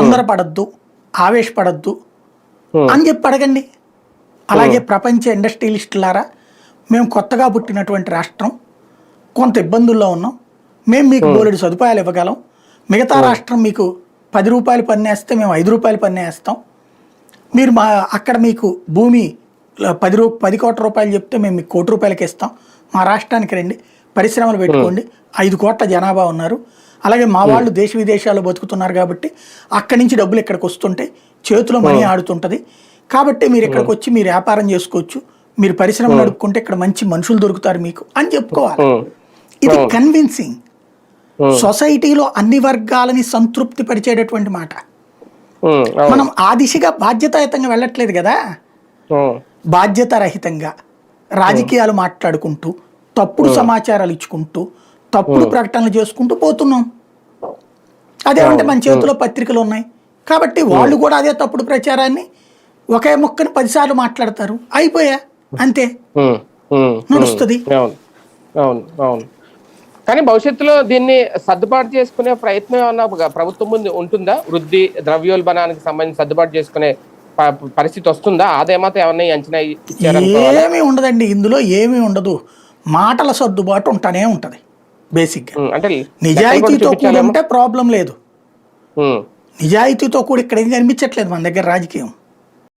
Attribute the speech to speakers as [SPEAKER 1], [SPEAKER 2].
[SPEAKER 1] తొందరపడద్దు, ఆవేశపడద్దు అని చెప్పి అడగండి. అలాగే ప్రపంచ ఇండస్ట్రియలిస్టులారా, మేము కొత్తగా పుట్టినటువంటి రాష్ట్రం, కొంత ఇబ్బందుల్లో ఉన్నాం, మేము మీకు బోలెడు సదుపాయాలు ఇవ్వగలం, మిగతా రాష్ట్రం మీకు 10 రూపాయలు పన్నేస్తే మేము 5 రూపాయలు పన్నేస్తాం, మీరు అక్కడ మీకు భూమి 10 కోట్ల రూపాయలు చెప్తే మేము మీకు 1 కోటి రూపాయలకి ఇస్తాం, మా రాష్ట్రానికి రండి, పరిశ్రమలు పెట్టుకోండి, 5 కోట్ల జనాభా ఉన్నారు, అలాగే మా వాళ్ళు దేశ విదేశాల్లో బతుకుతున్నారు కాబట్టి అక్కడి నుంచి డబ్బులు ఇక్కడికి వస్తుంటాయి, చేతిలో మనీ ఆడుతుంటుంది, కాబట్టి మీరు ఇక్కడికి వచ్చి మీరు వ్యాపారం చేసుకోవచ్చు, మీరు పరిశ్రమ నడుపుకుంటే ఇక్కడ మంచి మనుషులు దొరుకుతారు మీకు అని చెప్పుకోవాలి. ఇది కన్విన్సింగ్, సొసైటీలో అన్ని వర్గాలని సంతృప్తి పరిచేటటువంటి మాట. మనం ఆ దిశగా బాధ్యతాయుతంగా వెళ్ళట్లేదు కదా, బాధ్యత రహితంగా రాజకీయాలు మాట్లాడుకుంటూ, తప్పుడు సమాచారాలు ఇచ్చుకుంటూ, తప్పుడు ప్రకటనలు చేసుకుంటూ పోతున్నాం. అదేమంటే మన చేతిలో పత్రికలు ఉన్నాయి కాబట్టి వాళ్ళు కూడా అదే తప్పుడు ప్రచారాన్ని ఒకే మొక్కని 10 సార్లు మాట్లాడతారు, అయిపోయా అంతే, నడుస్తుంది.
[SPEAKER 2] కానీ భవిష్యత్తులో దీన్ని సర్దుబాటు చేసుకునే ప్రయత్నం ఏమన్నా ప్రభుత్వం ముందు ఉంటుందా? వృద్ధి ద్రవ్యోల్బణానికి సంబంధించి సర్దుబాటు చేసుకునే పరిస్థితి వస్తుందా? అదేమాత్రం ఏమన్నా అంచనా ఇచ్చారు?
[SPEAKER 1] ఏమీ ఉండదండి, ఇందులో ఏమీ ఉండదు, మాటల సర్దుబాటు ఉంటానే ఉంటది. బేసిక్గా
[SPEAKER 2] అంటే
[SPEAKER 1] నిజాయితీతో కూడి ఉంటే ప్రాబ్లం లేదు, నిజాయితీతో కూడా ఇక్కడ ఏం కనిపించట్లేదు మన దగ్గర రాజకీయం.